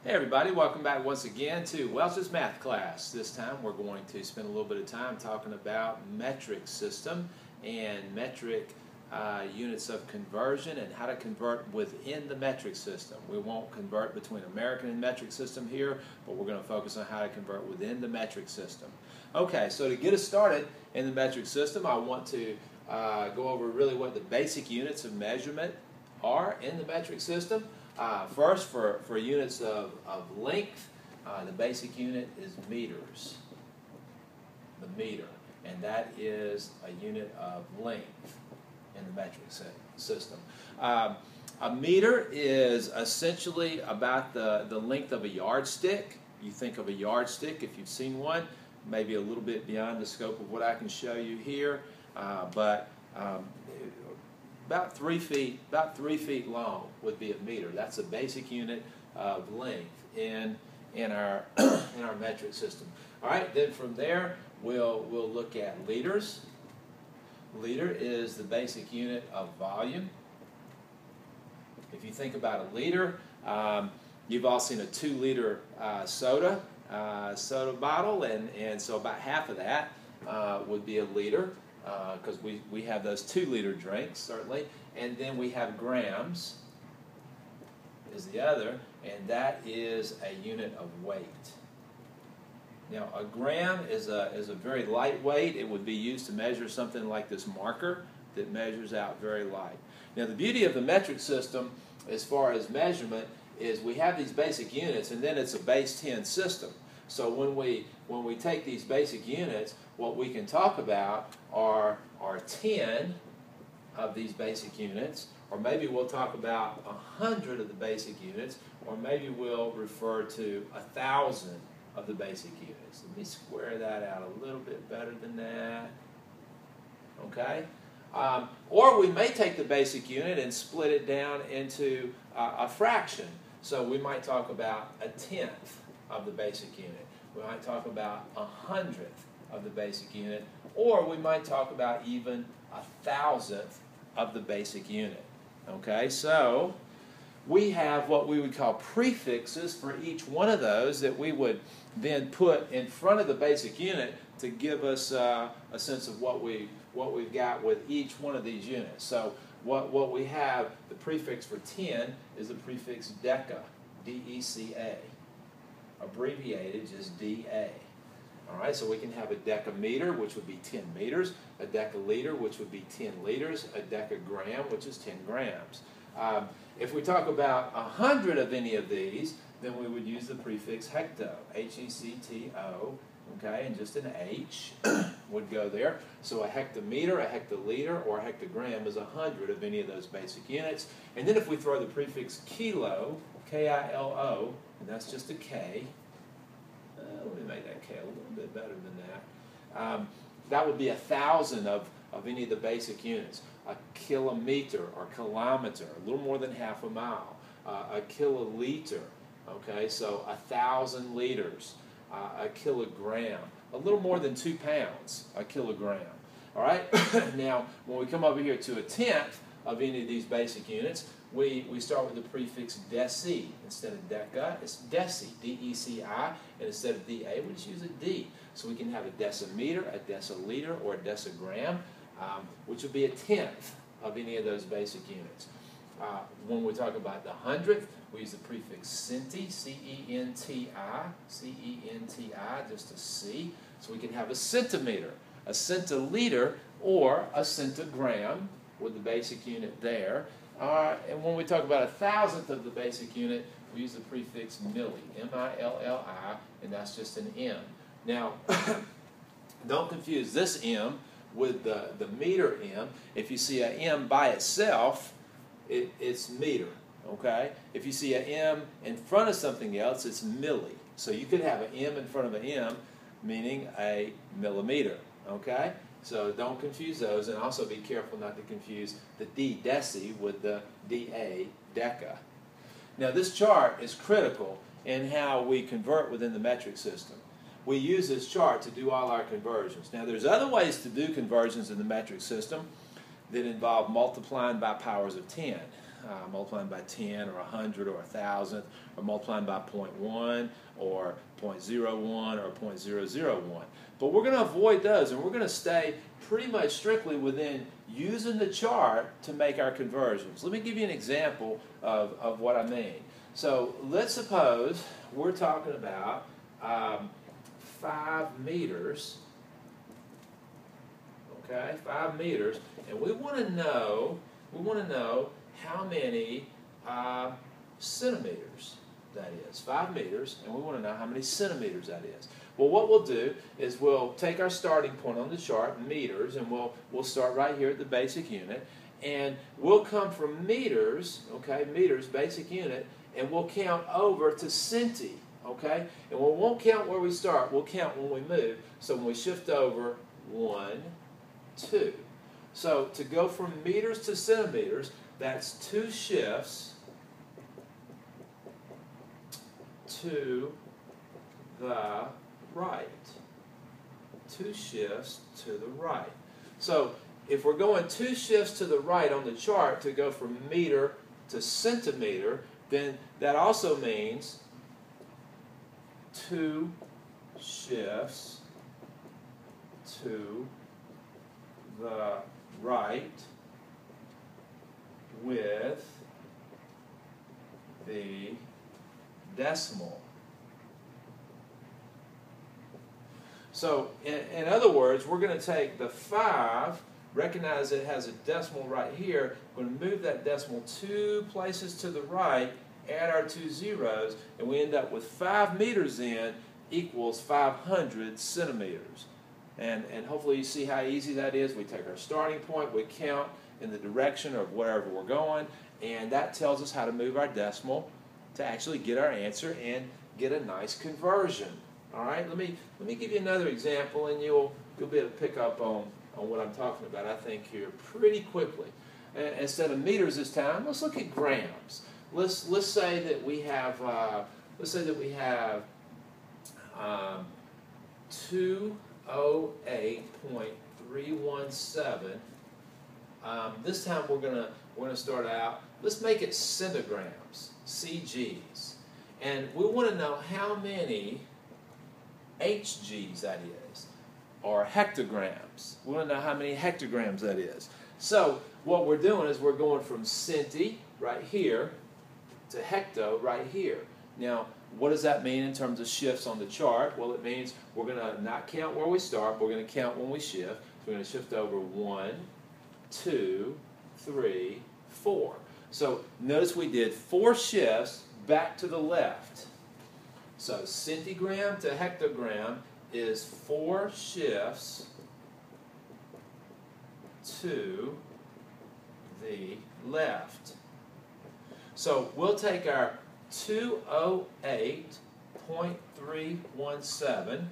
Hey everybody, welcome back once again to Welch's Math class. This time we're going to spend a little bit of time talking about metric system and metric units of conversion and how to convert within the metric system. We won't convert between American and metric system here, but we're going to focus on how to convert within the metric system. Okay, so to get us started in the metric system, I want to go over really what the basic units of measurement are in the metric system. First, for units of length, the basic unit is meters. The meter, and that is a unit of length in the metric system. A meter is essentially about the length of a yardstick. You think of a yardstick if you've seen one, maybe a little bit beyond the scope of what I can show you here, but about 3 feet long would be a meter. That's a basic unit of length in our in our metric system. All right. Then from there we'll look at liters. Liter is the basic unit of volume. If you think about a liter, you've all seen a 2-liter soda bottle, and so about half of that would be a liter. Because we have those 2-liter drinks, certainly, and then we have grams is the other, and that is a unit of weight. Now, a gram is a very light weight. It would be used to measure something like this marker that measures out very light. Now, the beauty of the metric system as far as measurement is we have these basic units, and then it's a base 10 system. So when we take these basic units, what we can talk about are 10 of these basic units, or maybe we'll talk about 100 of the basic units, or maybe we'll refer to 1,000 of the basic units. Let me square that out a little bit better than that. Okay? Or we may take the basic unit and split it down into a fraction. So we might talk about 1/10 of the basic unit. We might talk about 100th of the basic unit, or we might talk about even 1,000th of the basic unit. Okay, so we have what we would call prefixes for each one of those that we would then put in front of the basic unit to give us a sense of what we've got with each one of these units. So what we have, the prefix for 10 is the prefix deca, D-E-C-A. Abbreviated just DA. All right, so we can have a decameter, which would be 10 meters, a decaliter, which would be 10 liters, a decagram, which is 10 grams. If we talk about 100 of any of these, then we would use the prefix hecto, H-E-C-T-O, okay, and just an H would go there. So a hectometer, a hectoliter, or a hectogram is 100 of any of those basic units. And then if we throw the prefix kilo, K-I-L-O, and that's just a K. Let me make that K a little bit better than that. That would be 1,000 of any of the basic units. A kilometer or kilometer, a little more than half a mile. A kiloliter, okay, so 1,000 liters. A kilogram, a little more than 2 pounds, a kilogram. All right, now when we come over here to 1/10 of any of these basic units, we start with the prefix deci. Instead of deca, it's deci, D-E-C-I, and instead of D-A, we just use a D. So we can have a decimeter, a deciliter, or a decigram, which would be 1/10 of any of those basic units. When we talk about the 100th, we use the prefix centi, C-E-N-T-I, C-E-N-T-I, just a C. So we can have a centimeter, a centiliter, or a centigram with the basic unit there. And when we talk about 1,000th of the basic unit, we use the prefix milli, M-I-L-L-I, and that's just an M. Now, don't confuse this M with the meter M. If you see a M by itself, it's meter, okay? If you see a M in front of something else, it's milli. So you could have an M in front of an M, meaning a millimeter, okay? So don't confuse those, and also be careful not to confuse the D, deci, with the DA, deca. Now this chart is critical in how we convert within the metric system. We use this chart to do all our conversions. Now there's other ways to do conversions in the metric system that involve multiplying by powers of 10. multiplying by 10 or 100 or 1,000, or multiplying by 0.1 or 0.01 or 0.001. But we're going to avoid those, and we're going to stay pretty much strictly within using the chart to make our conversions. Let me give you an example of what I mean. So let's suppose we're talking about 5 meters, okay, 5 meters, and we want to know how many centimeters that is. 5 meters, and we want to know how many centimeters that is. Well, what we'll do is we'll take our starting point on the chart, meters, and we'll start right here at the basic unit, and we'll come from meters, okay, meters, basic unit, and we'll count over to centi, okay? And we won't count where we start, we'll count when we move. So when we shift over, 1, 2. So to go from meters to centimeters, that's 2 shifts to the right. 2 shifts to the right. So if we're going 2 shifts to the right on the chart to go from meter to centimeter, then that also means 2 shifts to the right with the decimal. So in other words, we're going to take the 5, recognize it has a decimal right here, we're going to move that decimal 2 places to the right, add our 2 zeros, and we end up with 5 meters in equals 500 centimeters. And hopefully you see how easy that is. We take our starting point, we count in the direction of wherever we're going, and that tells us how to move our decimal to actually get our answer and get a nice conversion. All right, let me give you another example, and you'll be able to pick up on what I'm talking about, I think, here pretty quickly. Instead of meters this time, let's look at grams. Let's say that we have 208.317. This time we're gonna start out. Let's make it centigrams, CGs, and we want to know how many HGs that is, or hectograms. We want to know how many hectograms that is. So what we're doing is we're going from centi right here to hecto right here. Now, what does that mean in terms of shifts on the chart? Well, it means we're going to not count where we start, we're going to count when we shift. So we're going to shift over 1, 2, 3, 4. So notice we did 4 shifts back to the left. So centigram to hectogram is 4 shifts to the left. So we'll take our 208.317,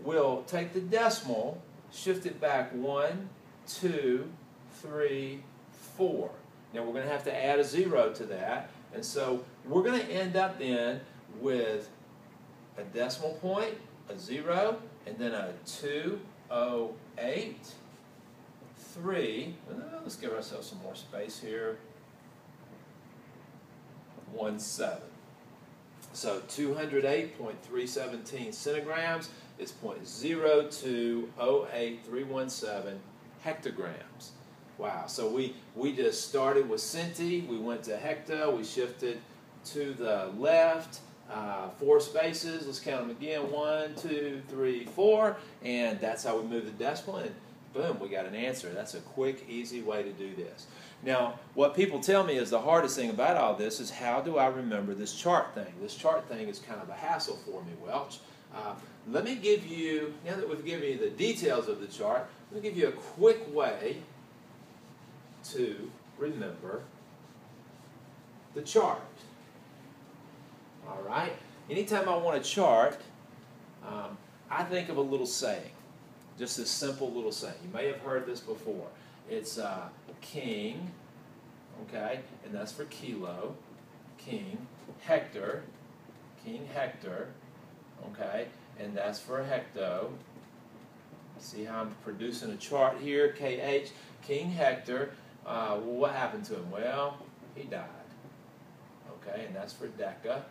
we'll take the decimal, shift it back 1, 2, 3, 4. Now we're going to have to add a 0 to that, and so we're going to end up then with a decimal point, a 0, and then a 208, 3. Let's give ourselves some more space here. 17. So 208.317 centigrams is 0.0208317 hectograms. Wow, so we just started with centi, we went to hecto, we shifted to the left, 4 spaces, let's count them again, 1, 2, 3, 4, and that's how we move the decimal, and boom, we got an answer. That's a quick, easy way to do this. Now, what people tell me is the hardest thing about all this is how do I remember this chart thing? This chart thing is kind of a hassle for me, Welch. Let me give you, now that we've given you the details of the chart, let me give you a quick way to remember the chart. All right? Anytime I want a chart, I think of a little saying. Just this simple little saying. You may have heard this before. It's king, okay, and that's for kilo, king, hector, okay, and that's for hecto. See how I'm producing a chart here, KH, King Hector. Well, what happened to him? Well, he died. Okay, and that's for Deca.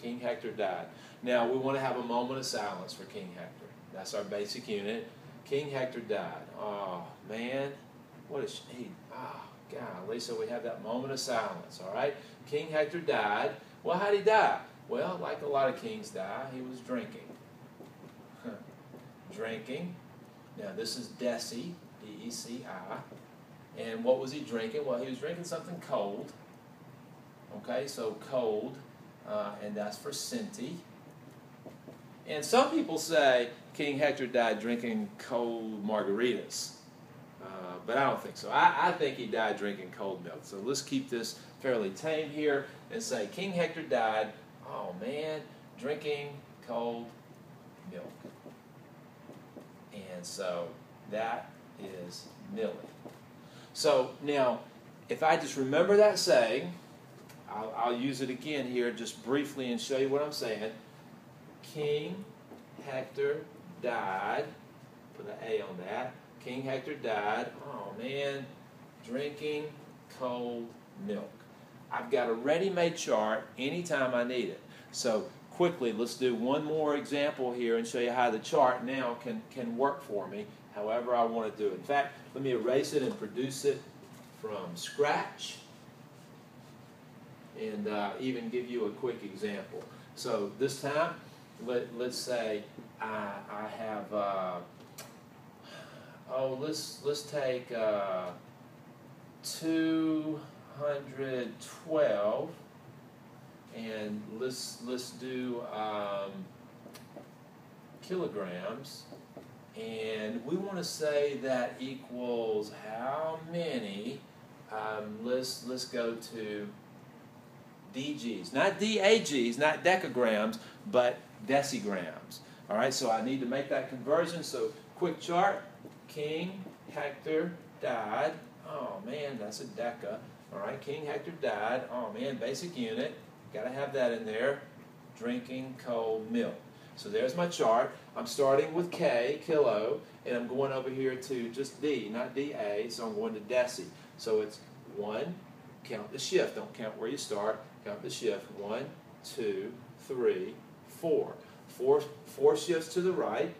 King Hector died. Now we want to have a moment of silence for King Hector. That's our basic unit. King Hector died. Oh man, what is he? Oh golly, so we have that moment of silence. All right, King Hector died. Well, how did he die? Well, like a lot of kings die, he was drinking. Drinking. Now this is Deci, D-E-C-I. And what was he drinking? Well, he was drinking something cold. Okay, so cold, and that's for Cinti. And some people say King Hector died drinking cold margaritas. But I don't think so. I think he died drinking cold milk. So let's keep this fairly tame here and say King Hector died, oh man, drinking cold milk. And so that is Millie. So now, if I just remember that saying, I'll use it again here just briefly and show you what I'm saying. King Hector died, put an A on that. King Hector died, oh man, drinking cold milk. I've got a ready-made chart anytime I need it. So quickly, let's do one more example here and show you how the chart now can work for me however I want to do it. In fact, let me erase it and produce it from scratch and even give you a quick example. So this time, let's say I have, let's take 212 and let's do kilograms, and we want to say that equals how many, let's go to DGs, not DAGs, not decagrams, but decigrams. All right, so I need to make that conversion. So quick chart, King Hector died. Oh man, that's a deca. All right, King Hector died. Oh man, basic unit. Got to have that in there. Drinking cold milk. So there's my chart. I'm starting with K, kilo, and I'm going over here to just D, not DA, so I'm going to deci. So it's 1, count the shift. Don't count where you start. Count the shift. 1, 2, 3, 4. Four shifts to the right.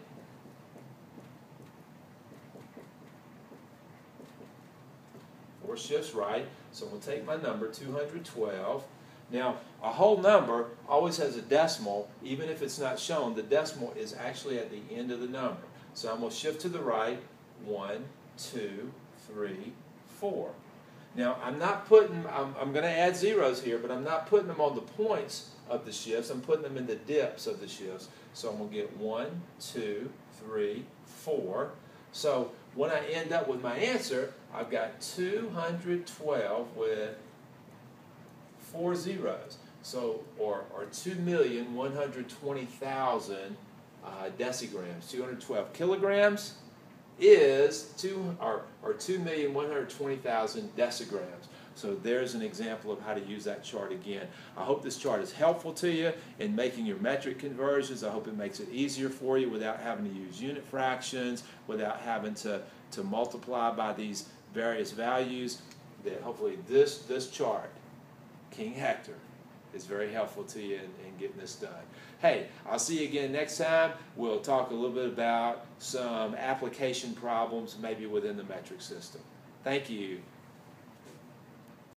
Four shifts right. So I'm going to take my number, 212. Now, a whole number always has a decimal. Even if it's not shown, the decimal is actually at the end of the number. So I'm going to shift to the right. 1, 2, 3, 4. Now, I'm not putting, I'm going to add zeros here, but I'm not putting them on the points of the shifts. I'm putting them in the dips of the shifts. So I'm going to get 1, 2, 3, 4. So when I end up with my answer, I've got 212 with 4 zeros. So, or 2,120,000 decigrams. 212 kilograms is 2,120,000 decigrams. So there's an example of how to use that chart again. I hope this chart is helpful to you in making your metric conversions. I hope it makes it easier for you without having to use unit fractions, without having to multiply by these various values. That hopefully this chart, King Hector, is very helpful to you in getting this done. Hey, I'll see you again next time. We'll talk a little bit about some application problems maybe within the metric system. Thank you.